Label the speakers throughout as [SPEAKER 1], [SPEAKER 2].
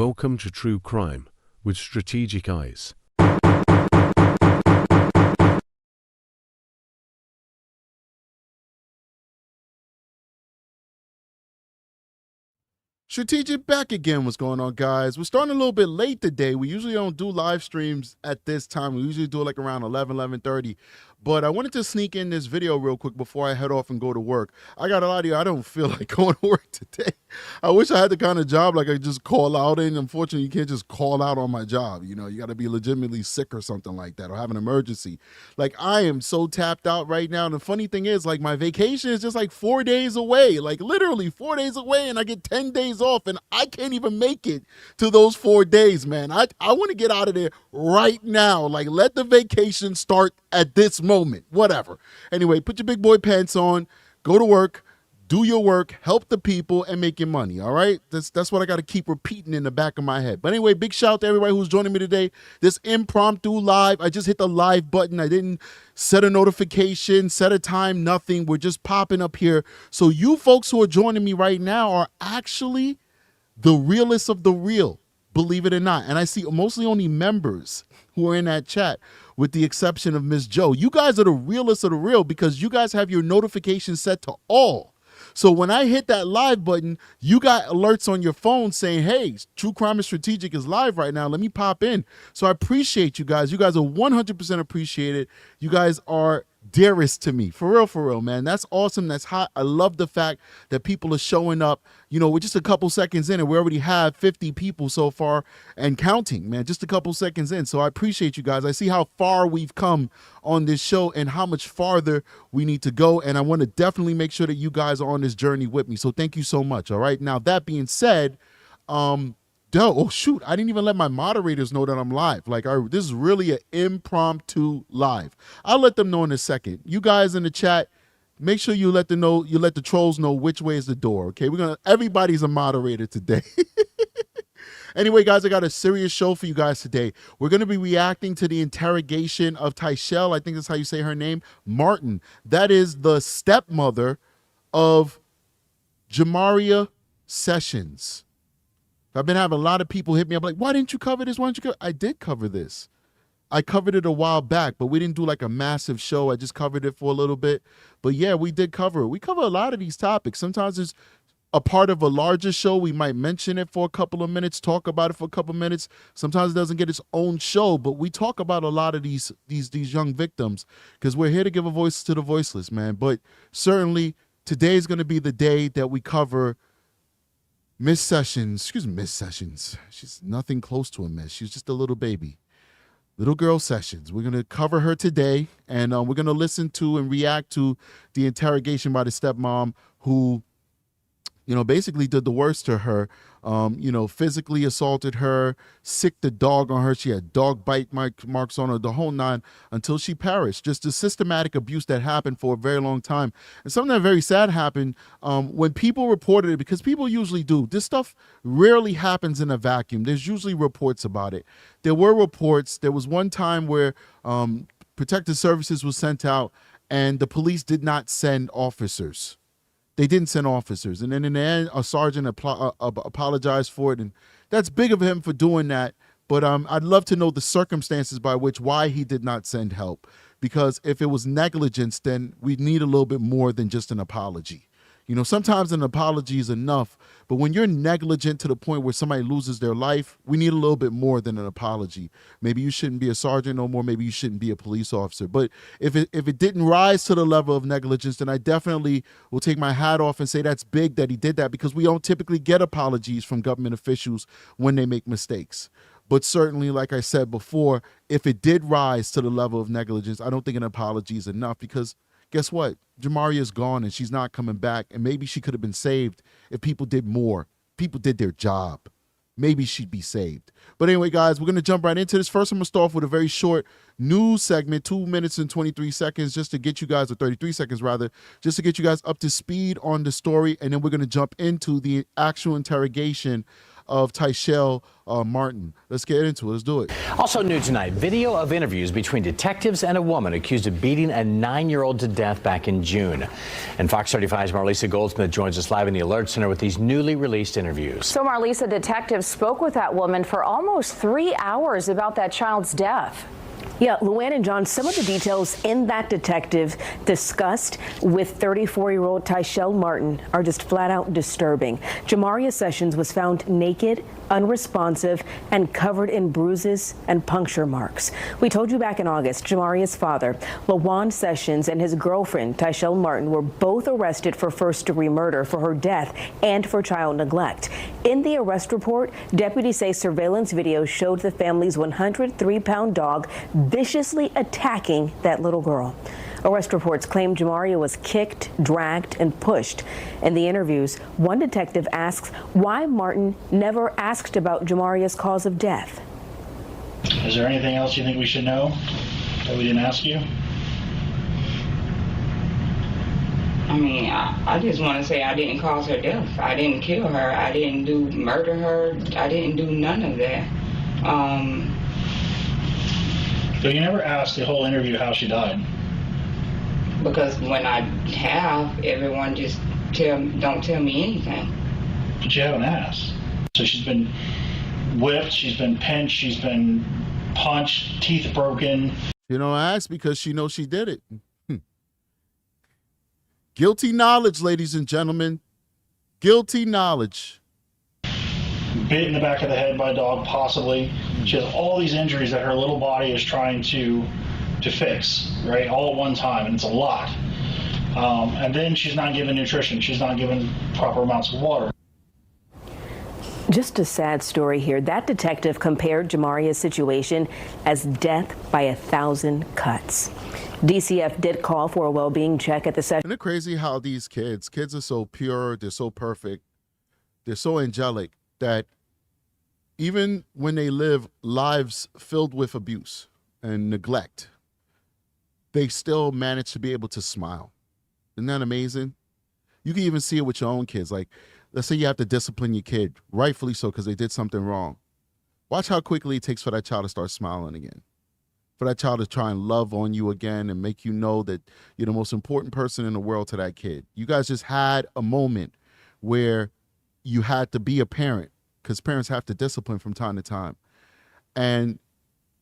[SPEAKER 1] Welcome to True Crime with Strategic Eyes.
[SPEAKER 2] Strategic back again. What's going on, guys? We're starting a little bit late today. We usually don't do live streams at this time. We usually do it like around 11:30. But I wanted to sneak in this video real quick before I head off and go to work. I got a lot of you. I don't feel like going to work today. I wish I had the kind of job like I just call out in. Unfortunately, you can't just call out on my job. You know, you got to be legitimately sick or something like that or have an emergency. Like, I am so tapped out right now. And the funny thing is, like, my vacation is just like 4 days away, like literally 4 days away. And I get 10 days off and I can't even make it to those 4 days, man. I want to get out of there right now. Like, let the vacation start at this moment, whatever. Anyway, put your big boy pants on, go to work, do your work, help the people, and make your money, all right? That's what I got to keep repeating in the back of my head. But anyway, big shout out to everybody who's joining me today. This impromptu live, I just hit the live button. I didn't set a notification, set a time, nothing. We're just popping up here. So you folks who are joining me right now are actually the realest of the real, believe it or not. And I see mostly only members who are in that chat, with the exception of Miss Joe. You guys are the realest of the real because you guys have your notifications set to all. So when I hit that live button, you got alerts on your phone saying, hey, True Crime and Strategic is live right now. Let me pop in. So I appreciate you guys. You guys are 100% appreciated. You guys are dearest to me. For real, man. That's awesome. That's hot. I love the fact that people are showing up. You know, we're just a couple seconds in and we already have 50 people so far and counting, man, just a couple seconds in. So I appreciate you guys. I see how far we've come on this show and how much farther we need to go. And I want to definitely make sure that you guys are on this journey with me. So thank you so much. All right. Now, that being said, oh shoot, I didn't even let my moderators know that I'm live. Like, this is really an impromptu live. I'll let them know in a second. You guys in the chat, make sure you let the trolls know which way is the door. Okay, everybody's a moderator today. Anyway, guys, I got a serious show for you guys today. We're going to be reacting to the interrogation of Tyshael. I think that's how you say her name, Martin. That is the stepmother of Jamaria Sessions. I've been having a lot of people hit me up like, why didn't you cover this? Why didn't you cover? I did cover this. I covered it a while back, but we didn't do like a massive show. I just covered it for a little bit. But yeah, we did cover it. We cover a lot of these topics. Sometimes it's a part of a larger show. We might mention it for a couple of minutes, talk about it for a couple of minutes. Sometimes it doesn't get its own show, but we talk about a lot of these young victims because we're here to give a voice to the voiceless, man. But certainly today is going to be the day that we cover Miss Sessions. She's nothing close to a miss. She's just a little baby. Little girl Sessions. We're going to cover her today, and we're going to listen to and react to the interrogation by the stepmom who, you know, basically did the worst to her, you know, physically assaulted her, sicked the dog on her. She had dog bite marks on her, the whole nine, until she perished. Just the systematic abuse that happened for a very long time. And something that very sad happened when people reported it, because people usually do. This stuff rarely happens in a vacuum. There's usually reports about it. There were reports. There was one time where protective services was sent out and the police did not send officers. They didn't send officers. And then in the end, a sergeant apologized for it. And that's big of him for doing that. But I'd love to know the circumstances by why he did not send help. Because if it was negligence, then we need a little bit more than just an apology. You know, sometimes an apology is enough, but when you're negligent to the point where somebody loses their life, we need a little bit more than an apology. Maybe you shouldn't be a sergeant no more. Maybe you shouldn't be a police officer. But if it didn't rise to the level of negligence, then I definitely will take my hat off and say that's big that he did that, because we don't typically get apologies from government officials when they make mistakes. But certainly, like I said before, if it did rise to the level of negligence, I don't think an apology is enough, because guess what? Jamaria is gone and she's not coming back. And maybe she could have been saved if people did more. People did their job. Maybe she'd be saved. But anyway, guys, we're going to jump right into this. First, I'm going to start off with a very short news segment, 2 minutes and 23 seconds, just to get you guys, or 33 seconds rather, just to get you guys up to speed on the story. And then we're going to jump into the actual interrogation of Tyshael Martin. Let's get into it. Let's do it.
[SPEAKER 3] Also new tonight, video of interviews between detectives and a woman accused of beating a 9-year-old to death back in June. And Fox 35's Marlisa Goldsmith joins us live in the Alert Center with these newly released interviews.
[SPEAKER 4] So Marlisa, detectives spoke with that woman for almost 3 hours about that child's death.
[SPEAKER 5] Yeah, Luann and John, some of the details in that detective discussed with 34-year-old Tyshael Martin are just flat out disturbing. Jamaria Sessions was found naked, unresponsive, and covered in bruises and puncture marks. We told you back in August, Jamaria's father, Lawan Sessions, and his girlfriend, Tyshael Martin, were both arrested for first-degree murder for her death and for child neglect. In the arrest report, deputies say surveillance video showed the family's 103-pound dog viciously attacking that little girl. Arrest reports claim Jamaria was kicked, dragged, and pushed. In the interviews, one detective asks why Martin never asked about Jamaria's cause of death.
[SPEAKER 6] Is there anything else you think we should know that we didn't ask you?
[SPEAKER 7] I mean, I just want to say I didn't cause her death. I didn't kill her. I didn't murder her. I didn't do none of that.
[SPEAKER 6] So you never asked the whole interview how she died?
[SPEAKER 7] Because when I have, everyone just don't tell me anything.
[SPEAKER 6] But you haven't asked. So she's been whipped, she's been pinched, she's been punched, teeth broken.
[SPEAKER 2] You know, I asked because she knows she did it. Guilty knowledge, ladies and gentlemen. Guilty knowledge.
[SPEAKER 6] Bit in the back of the head by a dog, possibly. She has all these injuries that her little body is trying to fix, right, all at one time, and it's a lot. And then she's not given nutrition. She's not given proper amounts of water.
[SPEAKER 5] Just a sad story here. That detective compared Jamaria's situation as death by 1,000 cuts. DCF did call for a well-being check at the session.
[SPEAKER 2] Isn't it crazy how these kids are so pure, they're so perfect, they're so angelic that even when they live lives filled with abuse and neglect, they still manage to be able to smile. Isn't that amazing? You can even see it with your own kids. Like, let's say you have to discipline your kid, rightfully so, because they did something wrong. Watch how quickly it takes for that child to start smiling again, for that child to try and love on you again and make you know that you're the most important person in the world to that kid. You guys just had a moment where you had to be a parent, because parents have to discipline from time to time. And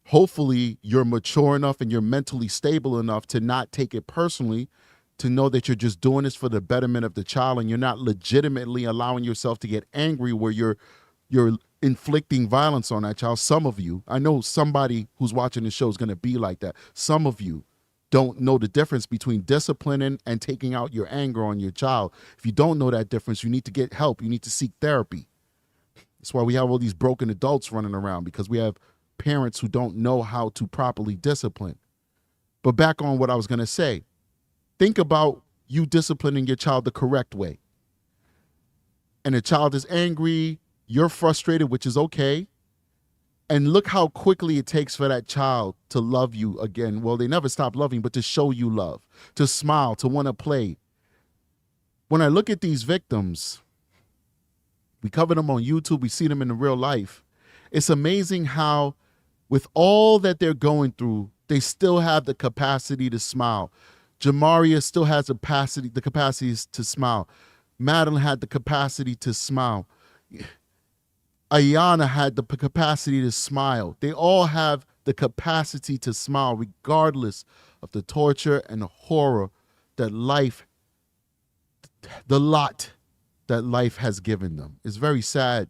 [SPEAKER 2] hopefully you're mature enough and you're mentally stable enough to not take it personally, to know that you're just doing this for the betterment of the child and you're not legitimately allowing yourself to get angry where you're inflicting violence on that child. Some of you, I know somebody who's watching the show is going to be like that. Some of you don't know the difference between disciplining and taking out your anger on your child. If you don't know that difference, you need to get help. You need to seek therapy. That's why we have all these broken adults running around, because we have parents who don't know how to properly discipline. But back on what I was going to say, think about you disciplining your child the correct way. And the child is angry, you're frustrated, which is okay. And look how quickly it takes for that child to love you again. Well, they never stop loving, but to show you love, to smile, to want to play. When I look at these victims, we cover them on YouTube, we see them in the real life. It's amazing how, with all that they're going through, they still have the capacity to smile. Jamaria still has the capacity to smile. Madeline had the capacity to smile. Ayana had the capacity to smile. They all have the capacity to smile, regardless of the torture and the horror that life, the lot that life has given them. It's very sad,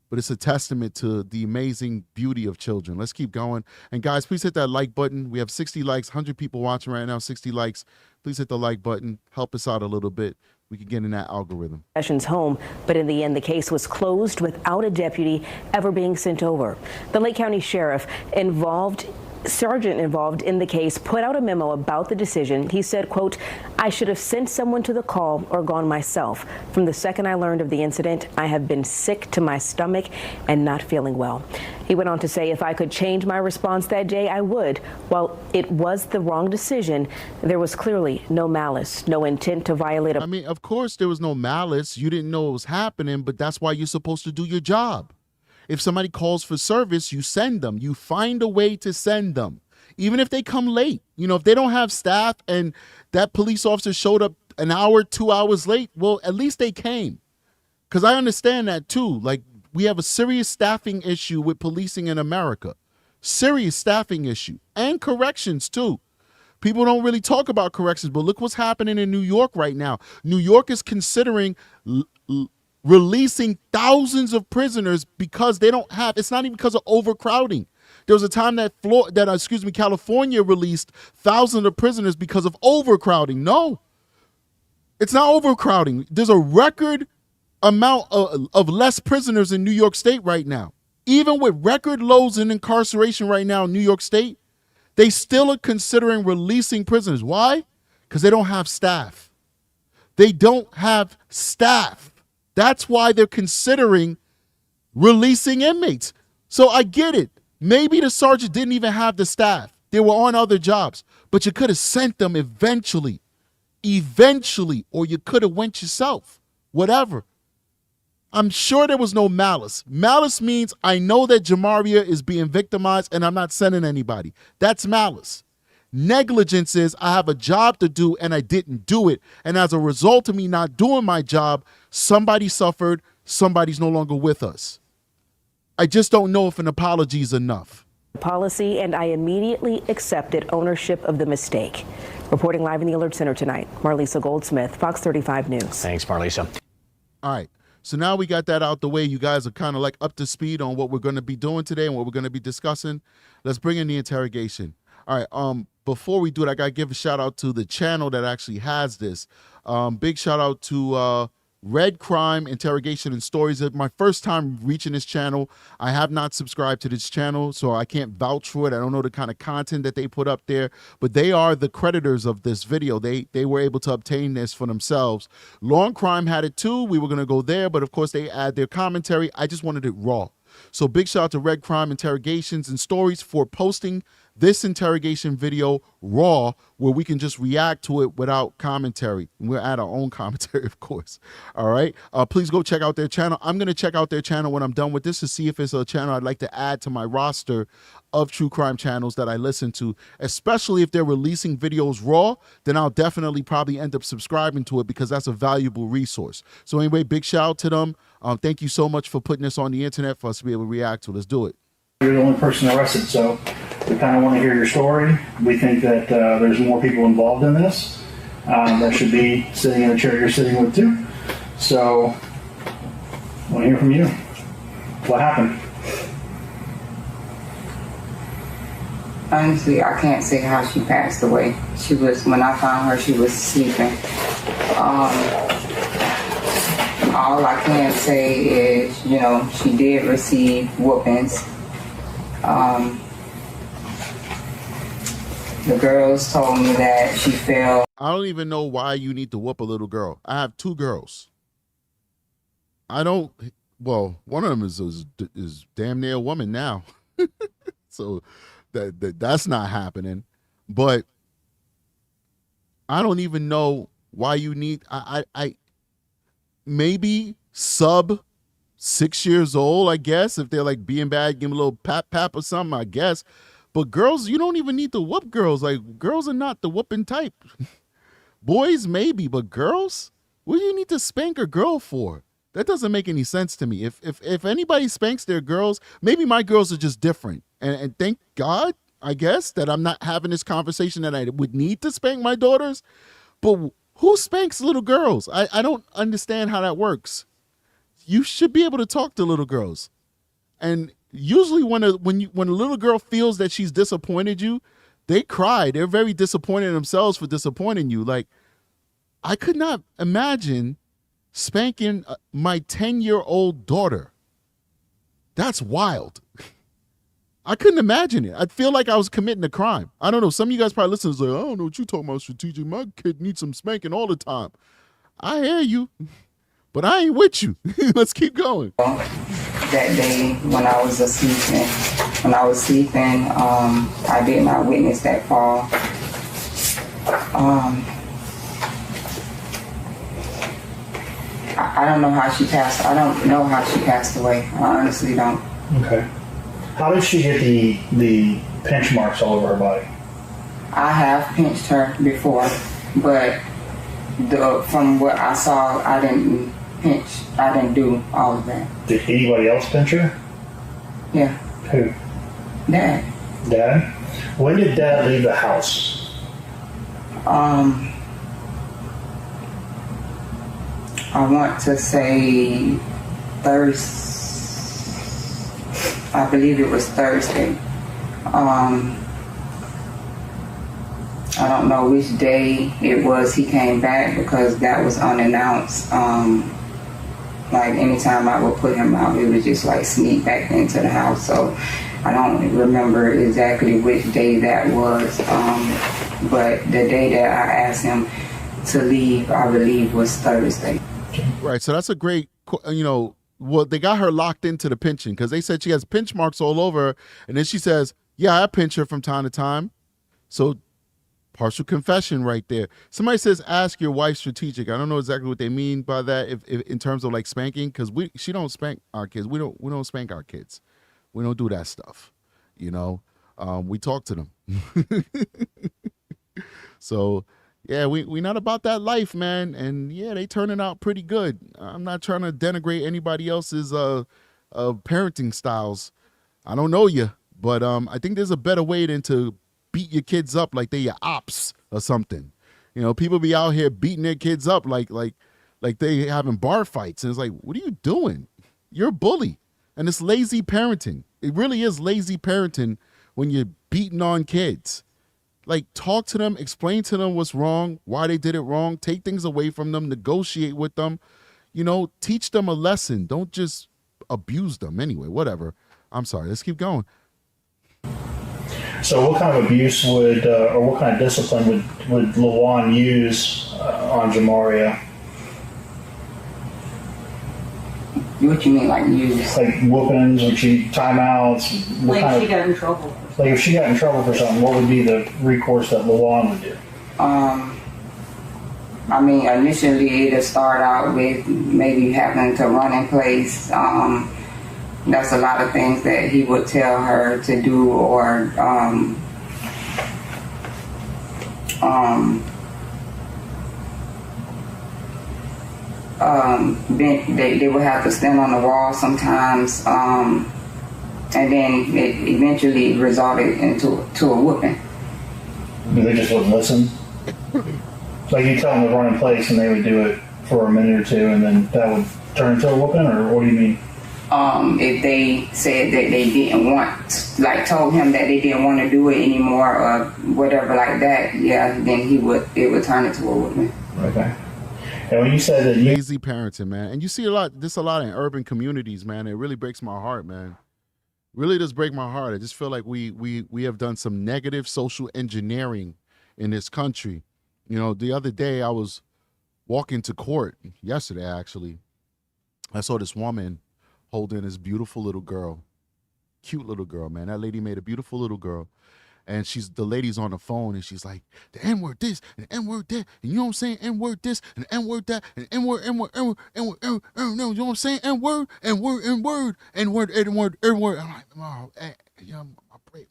[SPEAKER 2] but it's a testament to the amazing beauty of children. Let's keep going. And guys, please hit that like button. We have 60 likes, 100 people watching right now, 60 likes. Please hit the like button. Help us out a little bit. We can get in that algorithm.
[SPEAKER 5] Sessions home, but in the end, the case was closed without a deputy ever being sent over. The Lake County Sheriff involved sergeant involved in the case put out a memo about the decision. He said, quote, "I should have sent someone to the call or gone myself. From the second I learned of the incident, I have been sick to my stomach and not feeling well." He went on to say, "If I could change my response that day, I would. While it was the wrong decision, there was clearly no malice, no intent to violate a..."
[SPEAKER 2] I mean, of course there was no malice. You didn't know it was happening, but that's why you're supposed to do your job. If somebody calls for service, you send them. You find a way to send them, even if they come late. You know, if they don't have staff and that police officer showed up an hour, 2 hours late, well, at least they came. Because I understand that too. Like, we have a serious staffing issue with policing in America. Serious staffing issue. And corrections too. People don't really talk about corrections, but look what's happening in New York right now. New York is considering releasing thousands of prisoners because they don't have, it's not even because of overcrowding. There was a time that California released thousands of prisoners because of overcrowding. No, it's not overcrowding. There's a record amount of less prisoners in New York State right now. Even with record lows in incarceration right now in New York State, they still are considering releasing prisoners. Why? Because they don't have staff. They don't have staff. That's why they're considering releasing inmates. So I get it. Maybe the sergeant didn't even have the staff. They were on other jobs, but you could have sent them eventually, or you could have went yourself, whatever. I'm sure there was no malice. Malice means I know that Jamaria is being victimized and I'm not sending anybody. That's malice. Negligence is I have a job to do and I didn't do it. And as a result of me not doing my job, somebody suffered, somebody's no longer with us. I just don't know if an apology is enough.
[SPEAKER 5] Policy, and I immediately accepted ownership of the mistake. Reporting live in the Alert Center tonight, Marlisa Goldsmith, Fox 35 News.
[SPEAKER 3] Thanks, Marlisa.
[SPEAKER 2] All right. So now we got that out the way. You guys are kind of like up to speed on what we're going to be doing today and what we're going to be discussing. Let's bring in the interrogation. All right. Before we do it, I got to give a shout out to the channel that actually has this. Big shout out to Red Crime Interrogation and Stories. It's my first time reaching this channel. I have not subscribed to this channel, so I can't vouch for it. I don't know the kind of content that they put up there, but they are the creditors of this video. They were able to obtain this for themselves. Long Crime had it too. We were going to go there, but of course they add their commentary. I just wanted it raw. So big shout out to Red Crime Interrogations and Stories for posting this interrogation video raw, where we can just react to it without commentary. We'll add our own commentary, of course. All right. Please go check out their channel. I'm going to check out their channel when I'm done with this to see if it's a channel I'd like to add to my roster of true crime channels that I listen to, especially if they're releasing videos raw. Then I'll definitely probably end up subscribing to it because that's a valuable resource. So anyway, big shout out to them. Thank you so much for putting this on the internet for us to be able to react to. Let's do it.
[SPEAKER 6] You're the only person arrested, so we kind of want to hear your story. We think that there's more people involved in this that should be sitting in the chair you're sitting with too. So I want to hear from you. What happened?
[SPEAKER 7] Honestly, I can't say how she passed away. When I found her, she was sleeping. All I can say is, she did receive whoopings. The girls told me that she fell.
[SPEAKER 2] I don't even know why you need to whoop a little girl. I have two girls. Well, one of them is damn near a woman now. So that's not happening. But I don't even know why you need, I maybe sub 6 years old, I guess. If they're like being bad, give them a little pap or something, I guess. But girls, you don't even need to whoop girls. Like, girls are not the whooping type. Boys, maybe, but girls? What do you need to spank a girl for? That doesn't make any sense to me. If anybody spanks their girls, maybe my girls are just different. And thank God, I guess, that I'm not having this conversation that I would need to spank my daughters. But who spanks little girls? I don't understand how that works. You should be able to talk to little girls. And usually when a little girl feels that she's disappointed you, they cry. They're very disappointed in themselves for disappointing you. Like, I could not imagine spanking my 10-year-old daughter. That's wild. I couldn't imagine it. I feel like I was committing a crime. I don't know. Some of you guys probably listen to like, I don't know what you talking about, Strategic. My kid needs some spanking all the time. I hear you, but I ain't with you. Let's keep going.
[SPEAKER 7] That day when I was sleeping, I did not witness that fall. I don't know how she passed. I don't know how she passed away. I honestly don't.
[SPEAKER 6] Okay. How did she get the pinch marks all over her body?
[SPEAKER 7] I have pinched her before, but from what I saw, I didn't pinch. I didn't do all of that.
[SPEAKER 6] Did anybody else pinch her?
[SPEAKER 7] Yeah.
[SPEAKER 6] Who?
[SPEAKER 7] Dad.
[SPEAKER 6] Dad? When did Dad leave the house?
[SPEAKER 7] I want to say Thursday. I believe it was Thursday. I don't know which day it was he came back because that was unannounced. Like anytime I would put him out, it would just like sneak back into the house. So I don't remember exactly which day that was. But the day that I asked him to leave, I believe was Thursday.
[SPEAKER 2] Right. So that's a great, well, they got her locked into the pinching because they said she has pinch marks all over her. And then she says, yeah, I pinch her from time to time. So partial confession right there. Somebody says, ask your wife, Strategic. I don't know exactly what they mean by that if in terms of like spanking, because she don't spank our kids. We don't spank our kids. We don't do that stuff. We talk to them. So yeah, we not about that life, man. And yeah, they turning out pretty good. I'm not trying to denigrate anybody else's parenting styles. I don't know you, but I think there's a better way than to beat your kids up like they your ops or something. People be out here beating their kids up like they having bar fights, and it's like, what are you doing? You're a bully, and it's lazy parenting. It really is lazy parenting when you're beating on kids. Like, talk to them, explain to them what's wrong, why they did it wrong, take things away from them, negotiate with them, teach them a lesson. Don't just abuse them anyway, whatever. I'm sorry, let's keep going.
[SPEAKER 6] So what kind of abuse or what kind of discipline would LaJuan use on Jamaria?
[SPEAKER 7] What you mean, like use?
[SPEAKER 6] Like whoopings, would she timeouts?
[SPEAKER 8] Like she got in trouble.
[SPEAKER 6] Like if she got in trouble for something, what would be the recourse that LaJuan would do?
[SPEAKER 7] I mean, initially it'll start out with maybe having to run in place. That's a lot of things that he would tell her to do, or they would have to stand on the wall sometimes, and then it eventually resulted into a whooping.
[SPEAKER 6] They just wouldn't listen? Like you tell them to run in place and they would do it for a minute or two and then that would turn into a whooping, or what do you mean?
[SPEAKER 7] If they said that they didn't want, like told him that they didn't want to do it anymore or whatever like that, yeah, then it would turn into a whooping.
[SPEAKER 6] Okay. And when you said that
[SPEAKER 2] lazy parenting, man, and you see a lot in urban communities, man, it really breaks my heart, man. Really does break my heart. I just feel like we have done some negative social engineering in this country. The other day I was walking to court, yesterday actually. I saw this woman holding this beautiful little girl, cute little girl, man. That lady made a beautiful little girl. And the lady's on the phone and she's like, the N-word this and the N-word that. And you know what I'm saying? N-word this and N-word that and N-word, N-word, N-word, N-word, N-word, N-word, you know what I'm saying? N-word, N-word, N-word, N-word, N-word, N-word. I'm like, oh,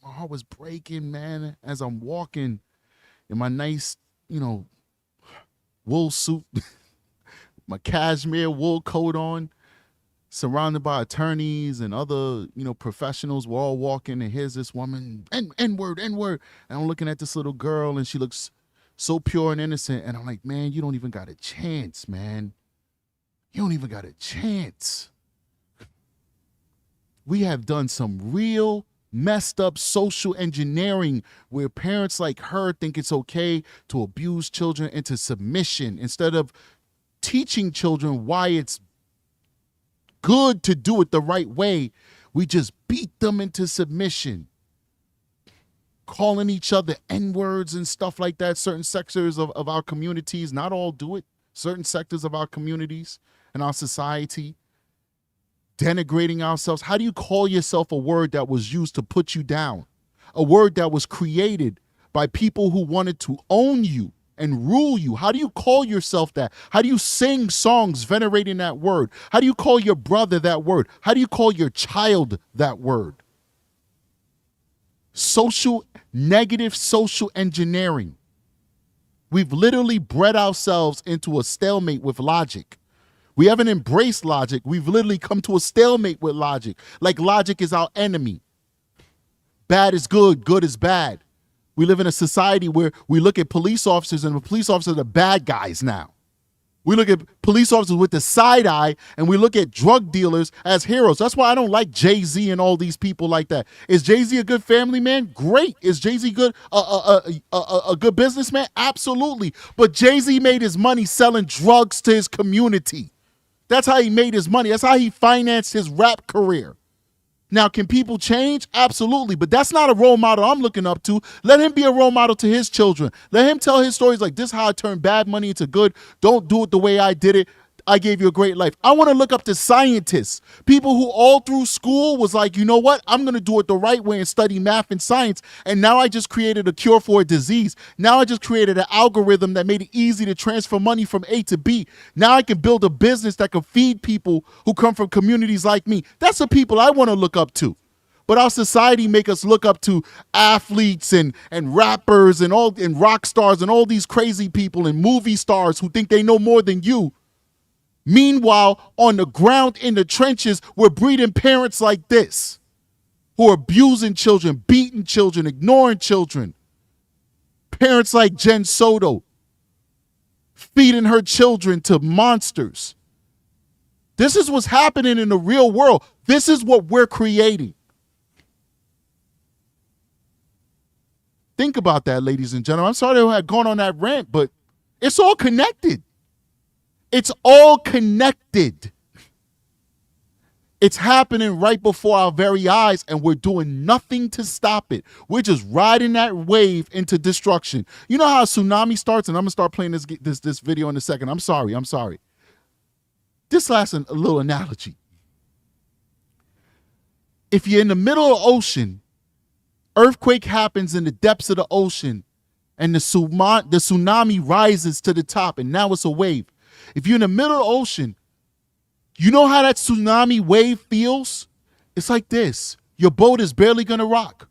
[SPEAKER 2] my heart was breaking, man, as I'm walking in my nice, wool suit, my cashmere wool coat on, surrounded by attorneys and other, professionals. We're all walking, and here's this woman, N-word, N-word. And I'm looking at this little girl, and she looks so pure and innocent. And I'm like, man, you don't even got a chance, man. You don't even got a chance. We have done some real messed up social engineering where parents like her think it's okay to abuse children into submission instead of teaching children why it's good to do it the right way. We just beat them into submission, calling each other N-words and stuff like that. Certain sectors of our communities, not all do it. Certain sectors of our communities and our society, denigrating ourselves. How do you call yourself a word that was used to put you down? A word that was created by people who wanted to own you and rule you. How do you call yourself that? How do you sing songs venerating that word? How do you call your brother that word? How do you call your child that word? Negative social engineering. We've literally bred ourselves into a stalemate with logic. We haven't embraced logic. We've literally come to a stalemate with logic. Like logic is our enemy. Bad is good, good is bad. We live in a society where we look at police officers and the police officers are bad guys now. We look at police officers with the side eye and we look at drug dealers as heroes. That's why I don't like Jay-Z and all these people like that. Is Jay-Z a good family man? Great. Is Jay-Z good a good businessman? Absolutely. But Jay-Z made his money selling drugs to his community. That's how he made his money. That's how he financed his rap career. Now, can people change? Absolutely. But that's not a role model I'm looking up to. Let him be a role model to his children. Let him tell his stories like, this is how I turned bad money into good. Don't do it the way I did it. I gave you a great life. I want to look up to scientists, people who all through school was like, you know what? I'm going to do it the right way and study math and science. And now I just created a cure for a disease. Now I just created an algorithm that made it easy to transfer money from A to B. Now I can build a business that can feed people who come from communities like me. That's the people I want to look up to. But our society make us look up to athletes and rappers and rock stars and all these crazy people and movie stars who think they know more than you. Meanwhile, on the ground in the trenches, we're breeding parents like this who are abusing children, beating children, ignoring children. Parents like Jen Soto feeding her children to monsters. This is what's happening in the real world. This is what we're creating. Think about that, ladies and gentlemen. I'm sorry I had gone on that rant, but it's all connected. It's all connected. It's happening right before our very eyes, and we're doing nothing to stop it. We're just riding that wave into destruction. You know how a tsunami starts, and I'm gonna start playing this video in a second. I'm sorry. This last a little analogy. If you're in the middle of the ocean, earthquake happens in the depths of the ocean, and the tsunami rises to the top, and now it's a wave. If you're in the middle of the ocean, you know how that tsunami wave feels? It's like this. Your boat is barely going to rock.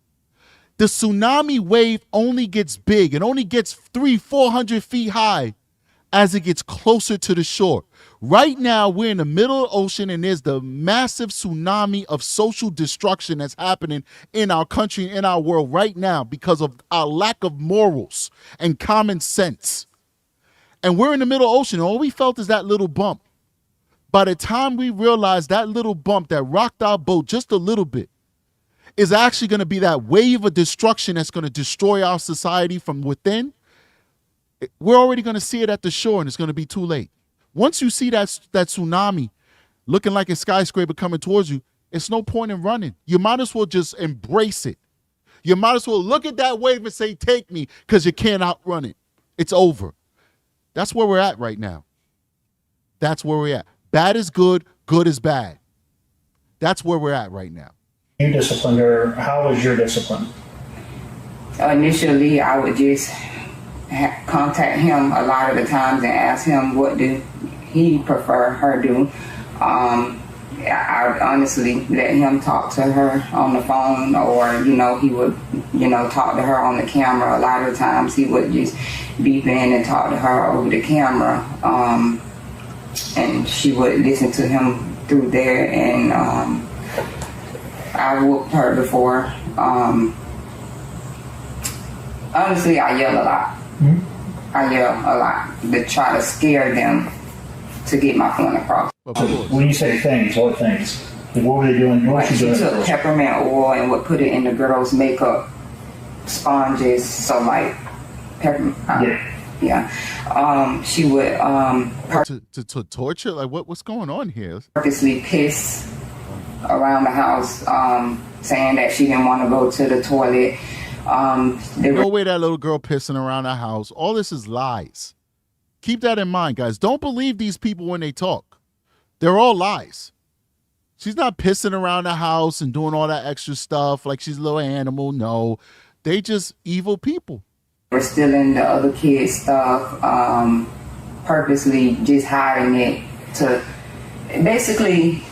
[SPEAKER 2] The tsunami wave only gets big. It only gets 300-400 feet high as it gets closer to the shore. Right now, we're in the middle of the ocean, and there's the massive tsunami of social destruction that's happening in our country, in our world right now because of our lack of morals and common sense. And we're in the middle of the ocean. All we felt is that little bump. By the time we realized that little bump that rocked our boat just a little bit is actually going to be that wave of destruction that's going to destroy our society from within, we're already going to see it at the shore, and it's going to be too late. Once you see that tsunami looking like a skyscraper coming towards you, it's no point in running. You might as well just embrace it. You might as well look at that wave and say, take me, because you can't outrun it. It's over. That's where we're at right now. That's where we're at. Bad is good, good is bad. That's where we're at right now.
[SPEAKER 6] You disciplined her. How was your discipline?
[SPEAKER 7] Initially, I would just contact him a lot of the times and ask him what do he prefer her do. I would honestly let him talk to her on the phone, or, he would, talk to her on the camera. A lot of times he would just beep in and talk to her over the camera. And she would listen to him through there, and I whooped her before. Honestly, I yell a lot. I yell a lot to try to scare them to get my point across.
[SPEAKER 6] When you say things, what things? What were they doing? What
[SPEAKER 7] she took peppermint oil and would put it in the girls' makeup sponges. So like peppermint. She would
[SPEAKER 2] to torture. Like what's going on here?
[SPEAKER 7] Purposely piss around the house, saying that she didn't want to go to the toilet.
[SPEAKER 2] No way that little girl pissing around the house. All this is lies. Keep that in mind, guys. Don't believe these people when they talk. They're all lies. She's not pissing around the house and doing all that extra stuff like she's a little animal. No, they just evil people.
[SPEAKER 7] We're stealing the other kids' stuff, purposely just hiding it to, basically,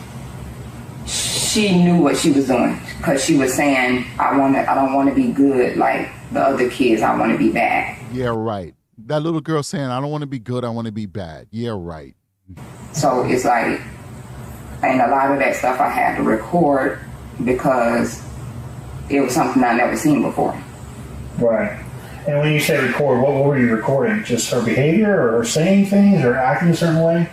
[SPEAKER 7] she knew what she was doing because she was saying, I don't want to be good like the other kids. I want to be bad.
[SPEAKER 2] Yeah, right. That little girl saying, I don't want to be good. I want to be bad. Yeah, right.
[SPEAKER 7] So it's like, and a lot of that stuff I had to record because it was something I never seen before.
[SPEAKER 6] Right. And when you say record, what were you recording? Just her behavior or her saying things or acting a certain way?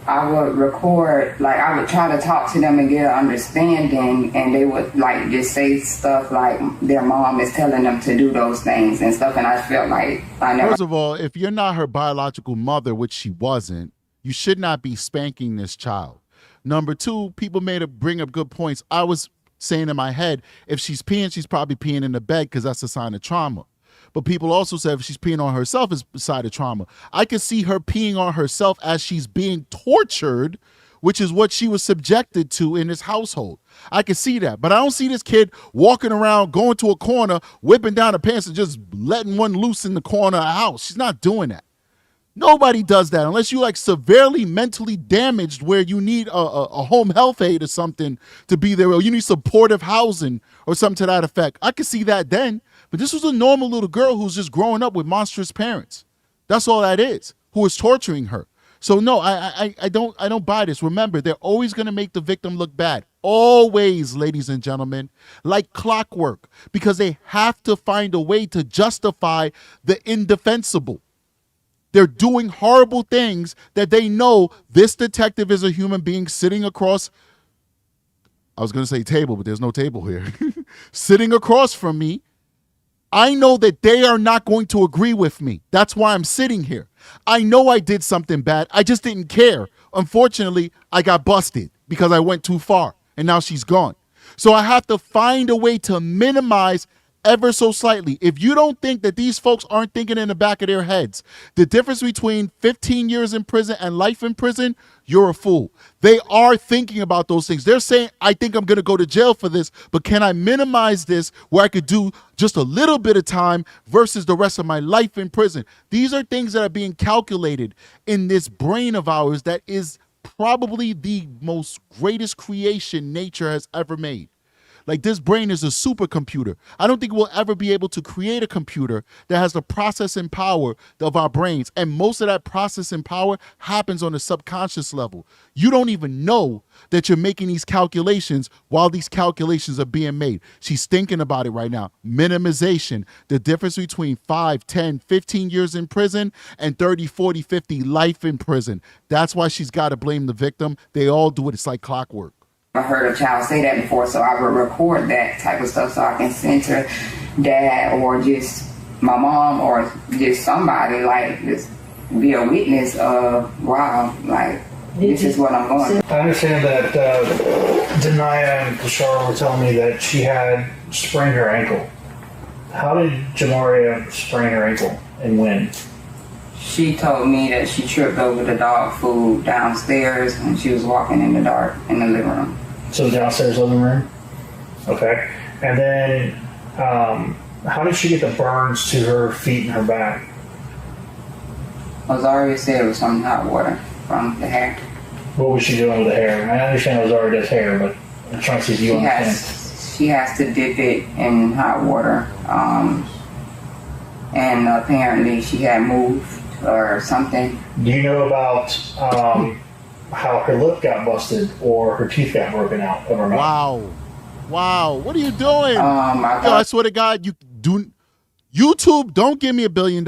[SPEAKER 7] I would record, like I would try to talk to them and get an understanding, and they would like just say stuff like their mom is telling them to do those things and stuff, and I felt like I never...
[SPEAKER 2] First of all, if you're not her biological mother, which she wasn't, you should not be spanking this child. Number two, people bring up good points. I was saying in my head, if she's peeing, she's probably peeing in the bed because that's a sign of trauma. But people also said if she's peeing on herself, it's a sign of trauma. I could see her peeing on herself as she's being tortured, which is what she was subjected to in this household. I could see that. But I don't see this kid walking around, going to a corner, whipping down her pants and just letting one loose in the corner of the house. She's not doing that. Nobody does that unless you like severely mentally damaged where you need a home health aide or something to be there, or you need supportive housing or something to that effect. I could see that then. But this was a normal little girl who's just growing up with monstrous parents. That's all that is, who is torturing her. So no, I don't buy this. Remember, they're always going to make the victim look bad. Always, ladies and gentlemen, like clockwork, because they have to find a way to justify the indefensible. They're doing horrible things that they know this detective is a human being sitting across, I was going to say table, but there's no table here, sitting across from me. I know that they are not going to agree with me. That's why I'm sitting here. I know I did something bad. I just didn't care. Unfortunately, I got busted because I went too far, and now she's gone. So I have to find a way to minimize ever so slightly. If you don't think that these folks aren't thinking in the back of their heads, the difference between 15 years in prison and life in prison, you're a fool. They are thinking about those things. They're saying, I think I'm going to go to jail for this, but can I minimize this where I could do just a little bit of time versus the rest of my life in prison? These are things that are being calculated in this brain of ours that is probably the most greatest creation nature has ever made. Like, this brain is a supercomputer. I don't think we'll ever be able to create a computer that has the processing power of our brains. And most of that processing power happens on the subconscious level. You don't even know that you're making these calculations while these calculations are being made. She's thinking about it right now. Minimization, the difference between 5, 10, 15 years in prison and 30, 40, 50 life in prison. That's why she's got to blame the victim. They all do it. It's like clockwork.
[SPEAKER 7] I heard a child say that before, so I would record that type of stuff so I can send to dad or just my mom or just somebody, like, just be a witness of, wow, like, this is what I'm going through.
[SPEAKER 6] I understand that Jamaria and Tyshael were telling me that she had sprained her ankle. How did Jamaria sprain her ankle and when?
[SPEAKER 7] She told me that she tripped over the dog food downstairs and she was walking in the dark in the living room.
[SPEAKER 6] So downstairs living room? Okay. And then how did she get the burns to her feet and her back?
[SPEAKER 7] Azaria said it was from hot water from the hair.
[SPEAKER 6] What was she doing with the hair? I understand Azaria does hair, but I'm trying to see if you understand.
[SPEAKER 7] She has to dip it in hot water. And apparently she had moved or something.
[SPEAKER 6] Do you know about how her lip got busted or her teeth got broken out of her mouth?
[SPEAKER 2] Wow. What are you doing? I swear to God, YouTube, don't give me $1 billion.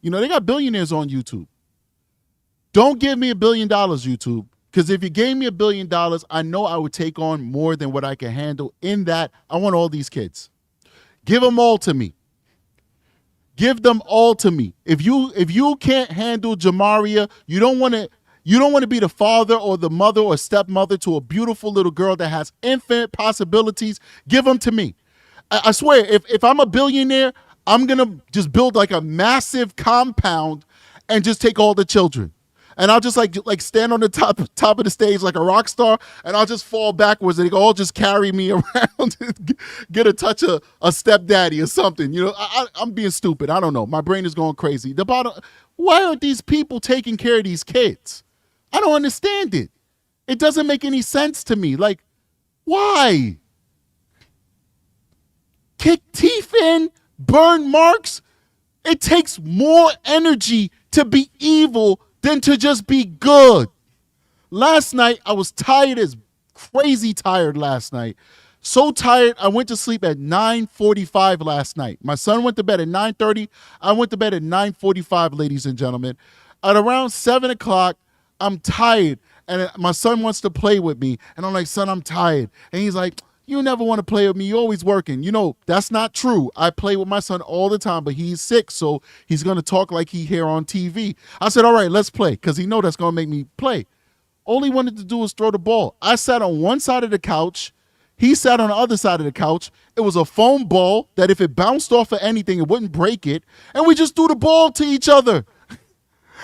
[SPEAKER 2] You know, they got billionaires on YouTube. Don't give me $1 billion, YouTube. Because if you gave me $1 billion, I know I would take on more than what I can handle. In that, I want all these kids. Give them all to me. Give them all to me. If you can't handle Jamaria, you don't want to You don't want to be the father or the mother or stepmother to a beautiful little girl that has infinite possibilities. Give them to me. I swear, if I'm a billionaire, I'm going to just build like a massive compound and just take all the children. And I'll just like stand on the top of the stage like a rock star, and I'll just fall backwards and they all just carry me around and get a touch of a stepdaddy or something. You know, I'm being stupid. I don't know. My brain is going crazy. Why aren't these people taking care of these kids? I don't understand it. It doesn't make any sense to me. Like, why? Kick teeth in, burn marks. It takes more energy to be evil than to just be good. Last night, I was tired as crazy tired last night. So tired, I went to sleep at 9:45 last night. My son went to bed at 9:30. I went to bed at 9:45, ladies and gentlemen. At around 7 o'clock, I'm tired, and my son wants to play with me. And I'm like, son, I'm tired. And he's like, you never want to play with me. You're always working. You know, that's not true. I play with my son all the time, but he's sick, so he's going to talk like he here on TV. I said, all right, let's play, because he know that's going to make me play. All he wanted to do was throw the ball. I sat on one side of the couch. He sat on the other side of the couch. It was a foam ball that if it bounced off of anything, it wouldn't break it. And we just threw the ball to each other.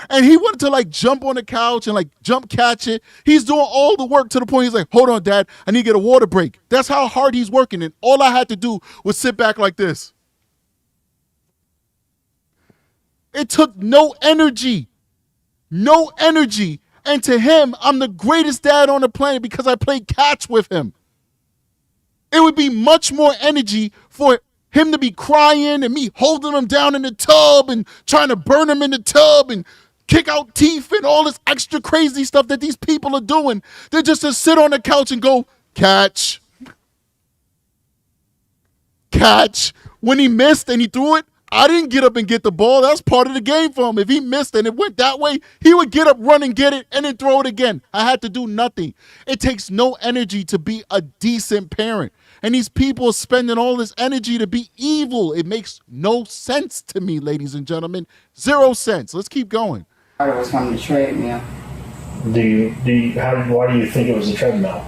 [SPEAKER 2] And he wanted to like jump on the couch and like jump catch it. He's doing all the work to the point he's like, hold on, Dad, I need to get a water break. That's how hard he's working. And all I had to do was sit back like this. It took no energy. No energy. And to him, I'm the greatest dad on the planet because I played catch with him. It would be much more energy for him to be crying and me holding him down in the tub and trying to burn him in the tub and kick out teeth and all this extra crazy stuff that these people are doing. They're just to sit on the couch and go, catch. Catch. When he missed and he threw it, I didn't get up and get the ball. That's part of the game for him. If he missed and it went that way, he would get up, run and get it, and then throw it again. I had to do nothing. It takes no energy to be a decent parent. And these people are spending all this energy to be evil. It makes no sense to me, ladies and gentlemen. 0 cents. Let's keep going.
[SPEAKER 7] It was from the treadmill.
[SPEAKER 6] Why do you think it was a treadmill?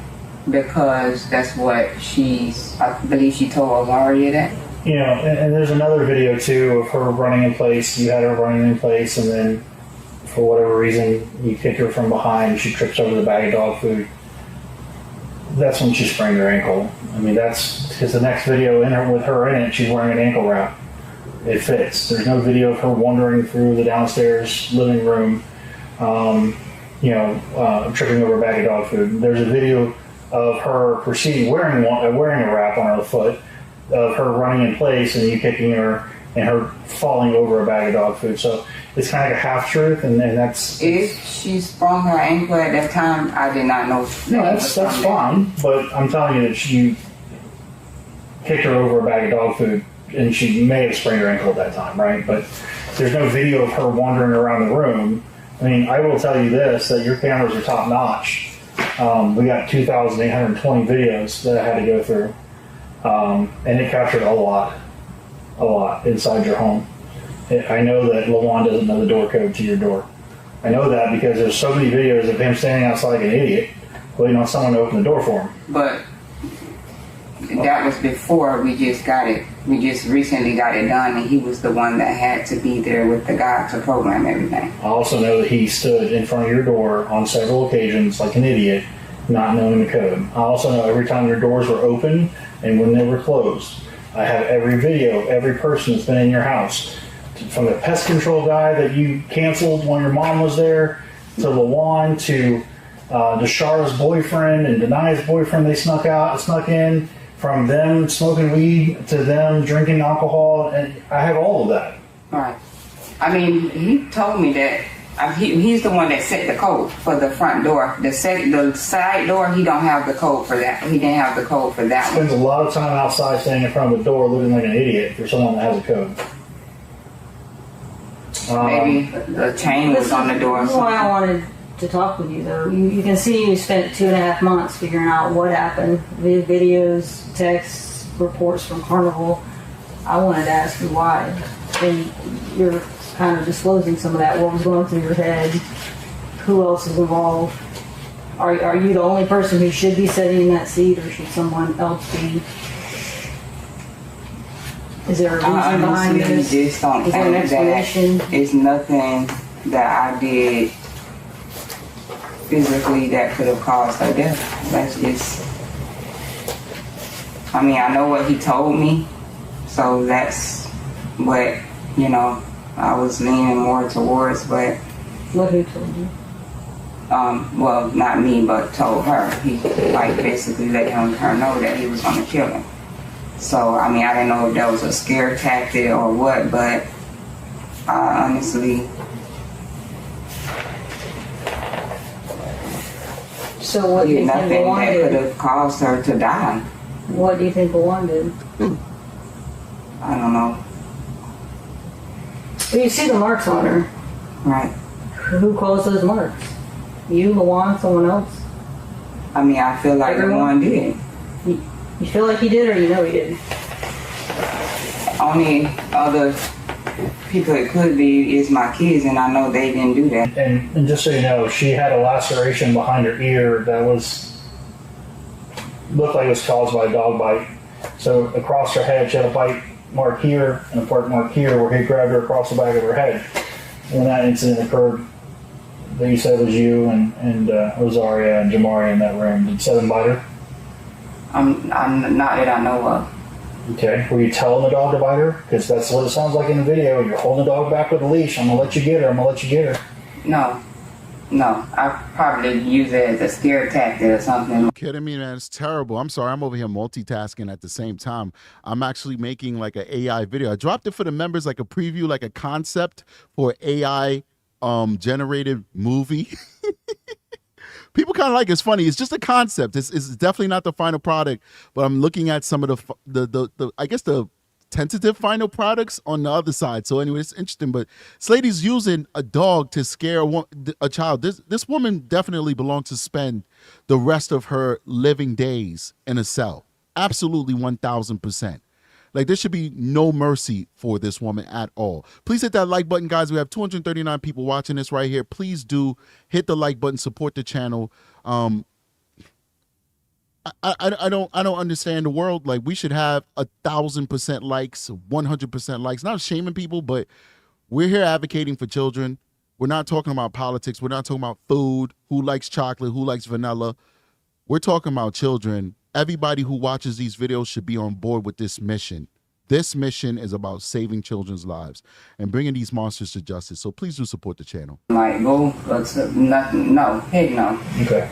[SPEAKER 7] Because that's what I believe she told Jamaria that.
[SPEAKER 6] You know, and there's another video too of her running in place. You had her running in place, and then for whatever reason, you kick her from behind. She trips over the bag of dog food. That's when she sprained her ankle. I mean, that's because the next video with her in it, she's wearing an ankle wrap. It fits. There's no video of her wandering through the downstairs living room, tripping over a bag of dog food. There's a video of her proceeding wearing a wrap on her foot, of her running in place and you kicking her and her falling over a bag of dog food. So it's kind of like a half truth, and that's. If
[SPEAKER 7] she sprung her ankle at that time, I did not know.
[SPEAKER 6] No, that's fine. But I'm telling you that she kicked her over a bag of dog food, and she may have sprained her ankle at that time, right? But there's no video of her wandering around the room. I mean, I will tell you this: that your cameras are top notch. We got 2,820 videos that I had to go through, and it captured a lot inside your home. I know that LaJuan doesn't know the door code to your door. I know that because there's so many videos of him standing outside like an idiot, waiting on someone to open the door for him.
[SPEAKER 7] But that was before we just got it. We just recently got it done, and he was the one that had to be there with the guy to program everything.
[SPEAKER 6] I also know that he stood in front of your door on several occasions like an idiot, not knowing the code. I also know every time your doors were open and when they were closed. I have every video, every person that's been in your house. From the pest control guy that you canceled when your mom was there, to LaJuan, to Deshara's boyfriend and Denai's boyfriend they snuck in, from them smoking weed to them drinking alcohol, and I have all of that.
[SPEAKER 7] Right. I mean, he told me that he's the one that set the code for the front door. The side door, he don't have the code for that. He didn't have the code for that.
[SPEAKER 6] Spends a lot of time outside standing in front of the door looking like an idiot for someone that has a code.
[SPEAKER 7] Maybe the chain was on the door.
[SPEAKER 8] That's why I wanted to talk with you, though. You can see you spent 2.5 months figuring out what happened. Videos, texts, reports from Garnerville. I wanted to ask you why. And you're kind of disclosing some of that, what was going through your head. Who else is involved? Are you the only person who should be sitting in that seat, or should someone else be? Is there a reason behind this?
[SPEAKER 7] Just don't
[SPEAKER 8] is there an
[SPEAKER 7] think
[SPEAKER 8] explanation?
[SPEAKER 7] that it's nothing that I did physically that could have caused her death. That's just, I mean, I know what he told me, so that's what, you know, I was leaning more towards, but...
[SPEAKER 8] What he told you?
[SPEAKER 7] Well, not me, but told her. He, like, basically let her know that he was going to kill him. So, I mean, I didn't know if that was a scare tactic or what, but I honestly...
[SPEAKER 8] So what do you think
[SPEAKER 7] nothing that could have caused her to die.
[SPEAKER 8] What do you think Lawan did?
[SPEAKER 7] I don't know.
[SPEAKER 8] Well, you see the marks on her.
[SPEAKER 7] Right.
[SPEAKER 8] Who caused those marks? You, Lawan, someone else?
[SPEAKER 7] I mean, I feel like Lawan did.
[SPEAKER 8] You feel like he did, or you know he did?
[SPEAKER 7] Only other people it could be is my kids, and I know they didn't do that.
[SPEAKER 6] And just so you know, she had a laceration behind her ear that looked like it was caused by a dog bite. So across her head, she had a bite mark here and a part mark here where he grabbed her across the back of her head. When that incident occurred, that you said was you and Rosaria and Jamaria in that room, did Seven bite her?
[SPEAKER 7] I'm not that I know of.
[SPEAKER 6] Okay. Were you telling the dog to bite her? Because that's what it sounds like in the video. You're holding the dog back with a leash. I'm going to let you get her. I'm going to let you get her.
[SPEAKER 7] No. I probably use it as a scare tactic or something.
[SPEAKER 2] Are you kidding me, man? It's terrible. I'm sorry. I'm over here multitasking at the same time. I'm actually making like an AI video. I dropped it for the members, like a preview, like a concept for AI generated movie. People kind of like it's funny. It's just a concept. It's definitely not the final product. But I'm looking at some of the I guess the tentative final products on the other side. So anyway, it's interesting. But this lady's using a dog to scare a child. This woman definitely belongs to spend the rest of her living days in a cell. Absolutely 1,000%. Like, there should be no mercy for this woman at all. Please hit that like button, guys. We have 239 people watching this right here. Please do hit the like button, support the channel. I don't understand the world. Like, we should have 1,000% likes, 100% likes. Not shaming people, but we're here advocating for children. We're not talking about politics. We're not talking about food. Who likes chocolate? Who likes vanilla? We're talking about children. Everybody who watches these videos should be on board with this mission. This mission is about saving children's lives and bringing these monsters to justice. So please do support the channel.
[SPEAKER 7] Like, go, nothing, no, heck no.
[SPEAKER 6] Okay.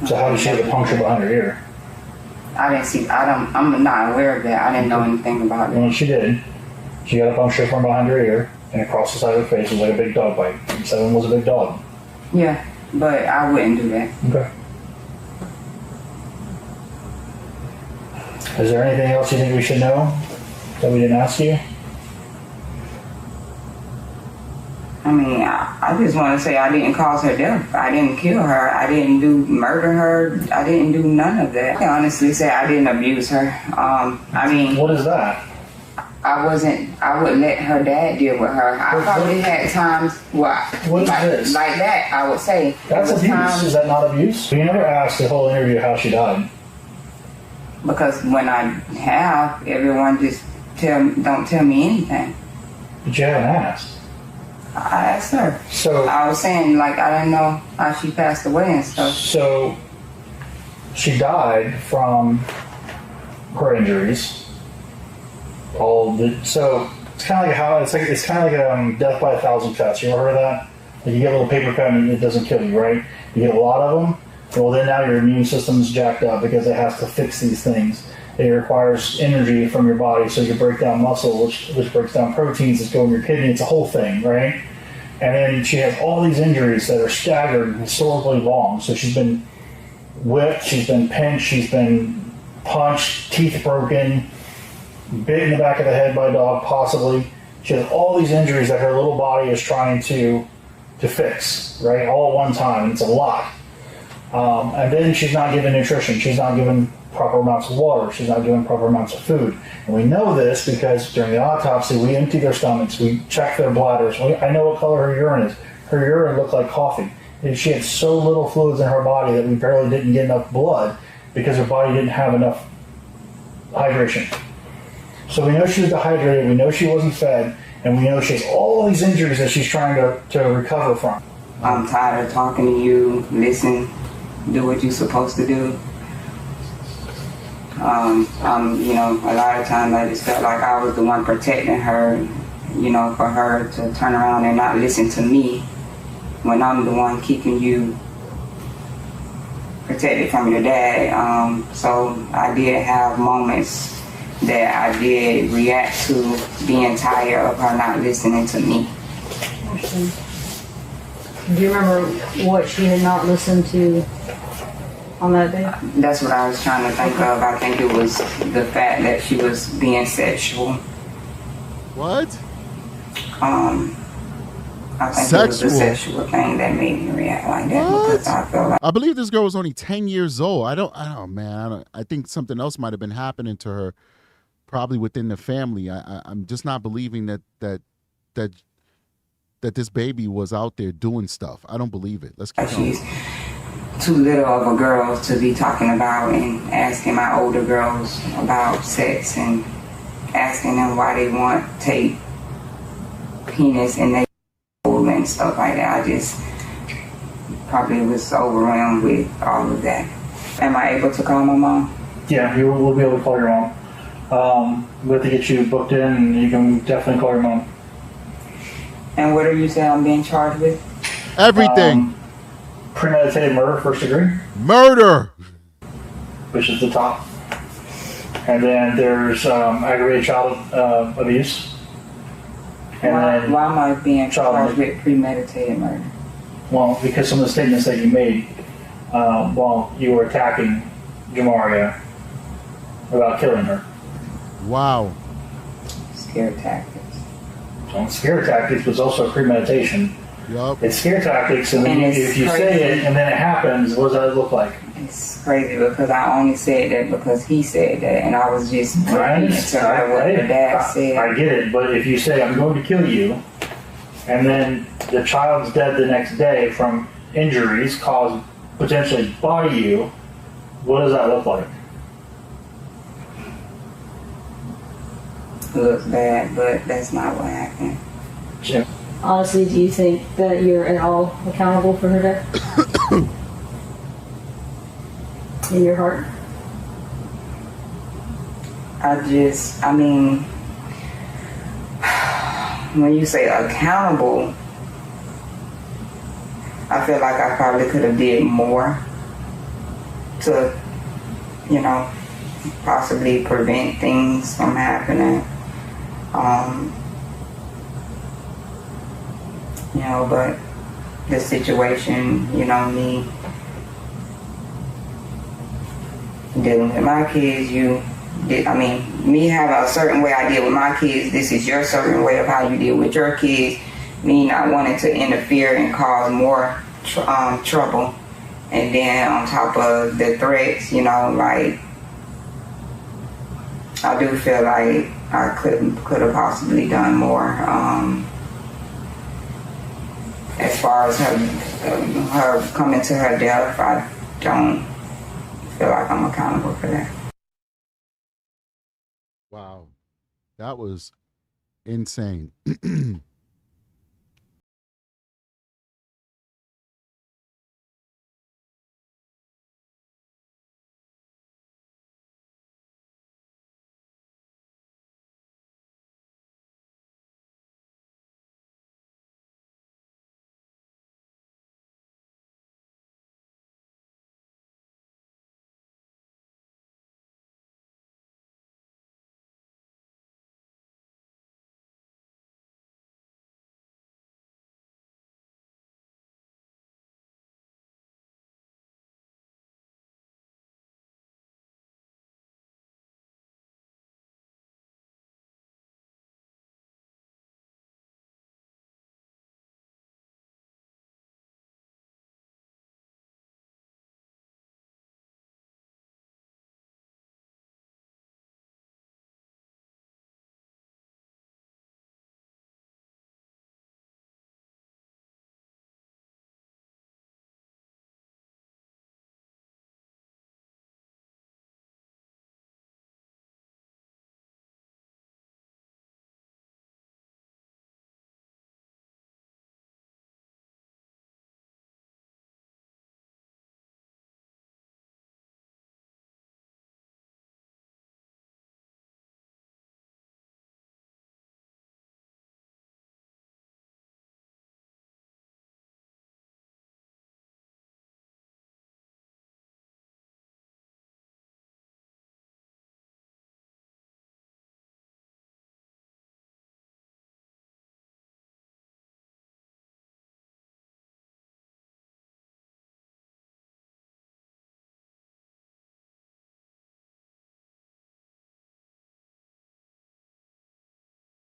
[SPEAKER 6] So how did she have a puncture behind her ear?
[SPEAKER 7] I'm not aware of that. I didn't know anything about it.
[SPEAKER 6] Well, she did. She got a puncture from behind her ear and across the side of her face was like a big dog bite. And Seven was a big dog.
[SPEAKER 7] Yeah, but I wouldn't do that.
[SPEAKER 6] Okay. Is there anything else you think we should know that we didn't ask you?
[SPEAKER 7] I mean, I just want to say I didn't cause her death. I didn't kill her. I didn't murder her. I didn't do none of that. I can honestly say I didn't abuse her. I mean...
[SPEAKER 6] What is that?
[SPEAKER 7] I wouldn't let her dad deal with her. I probably had times
[SPEAKER 6] what is this?
[SPEAKER 7] Like that, I would say.
[SPEAKER 6] That's abuse. Is that not abuse? You never asked the whole interview how she died.
[SPEAKER 7] Because when I have, everyone just don't tell me anything.
[SPEAKER 6] But you haven't asked.
[SPEAKER 7] I asked her.
[SPEAKER 6] So
[SPEAKER 7] I was saying, like, I didn't know how she passed away and stuff.
[SPEAKER 6] So she died from her injuries. So it's kind of like it's kind of like death by 1,000 cuts. You ever heard of that? Like, you get a little paper cut and it doesn't kill you, right? You get a lot of them. Well, then now your immune system's jacked up because it has to fix these things. It requires energy from your body, so you break down muscle, which breaks down proteins that go in your kidney. It's a whole thing, right? And then she has all these injuries that are staggered and historically long. So she's been whipped, she's been pinched, she's been punched, teeth broken, bit in the back of the head by a dog, possibly. She has all these injuries that her little body is trying to fix, right? All at one time, and it's a lot. And then she's not given nutrition. She's not given proper amounts of water. She's not given proper amounts of food. And we know this because during the autopsy, we empty their stomachs. We check their bladders. I know what color her urine is. Her urine looked like coffee. And she had so little fluids in her body that we barely didn't get enough blood because her body didn't have enough hydration. So we know she was dehydrated. We know she wasn't fed. And we know she has all these injuries that she's trying to recover from.
[SPEAKER 7] I'm tired of talking to you. Listen, do what you're supposed to do. You know, a lot of times I just felt like I was the one protecting her, you know, for her to turn around and not listen to me when I'm the one keeping you protected from your dad. So I did have moments that I did react to being tired of her not listening to me.
[SPEAKER 8] Do you remember what she had not listened to on that day?
[SPEAKER 7] That's what I was trying to think of. I think it was the fact that she was being sexual.
[SPEAKER 2] What?
[SPEAKER 7] I think it was the sexual thing that made me react like that because I felt like
[SPEAKER 2] I believe this girl was only 10 years old. I think something else might have been happening to her, probably within the family. I'm just not believing that this baby was out there doing stuff. I don't believe it. Let's keep going.
[SPEAKER 7] she's too little of a girl to be talking about and asking my older girls about sex and asking them why they want tape penis in their and stuff like that. I just probably was overwhelmed with all of that. Am I able to call my mom?
[SPEAKER 6] Yeah, you will be able to call your mom. We have to get you booked in, and you can definitely call your mom.
[SPEAKER 7] And what do you say I'm being charged with?
[SPEAKER 2] Everything.
[SPEAKER 6] Premeditated murder, first degree.
[SPEAKER 2] Murder.
[SPEAKER 6] Which is the top. And then there's aggravated child abuse. And
[SPEAKER 7] why am I being charged with premeditated murder?
[SPEAKER 6] Well, because some of the statements that you made while you were attacking Jamaria about killing her.
[SPEAKER 2] Wow.
[SPEAKER 7] Scare tactics.
[SPEAKER 6] Well, scare tactics was also premeditation.
[SPEAKER 2] Yep.
[SPEAKER 6] It's scare tactics, and then if you say it and then it happens, what does that look like?
[SPEAKER 7] It's crazy because I only said that because he said that, and I was just repeating to her what her dad said.
[SPEAKER 6] I get it, but if you say, I'm going to kill you, and then the child's dead the next day from injuries caused potentially by you, what does that look like?
[SPEAKER 7] It looks bad, but that's not what happened.
[SPEAKER 6] Jim.
[SPEAKER 8] Honestly, do you think that you're at all accountable for her death? In your heart?
[SPEAKER 7] I mean, when you say accountable, I feel like I probably could have did more to, you know, possibly prevent things from happening. You know, but the situation, you know, me dealing with my kids, me having a certain way I deal with my kids, this is your certain way of how you deal with your kids, me not wanting to interfere and cause more trouble. And then on top of the threats, you know, like, I do feel like I could have possibly done more. As far as her coming to her death, I don't feel like I'm accountable for that.
[SPEAKER 2] Wow. That was insane.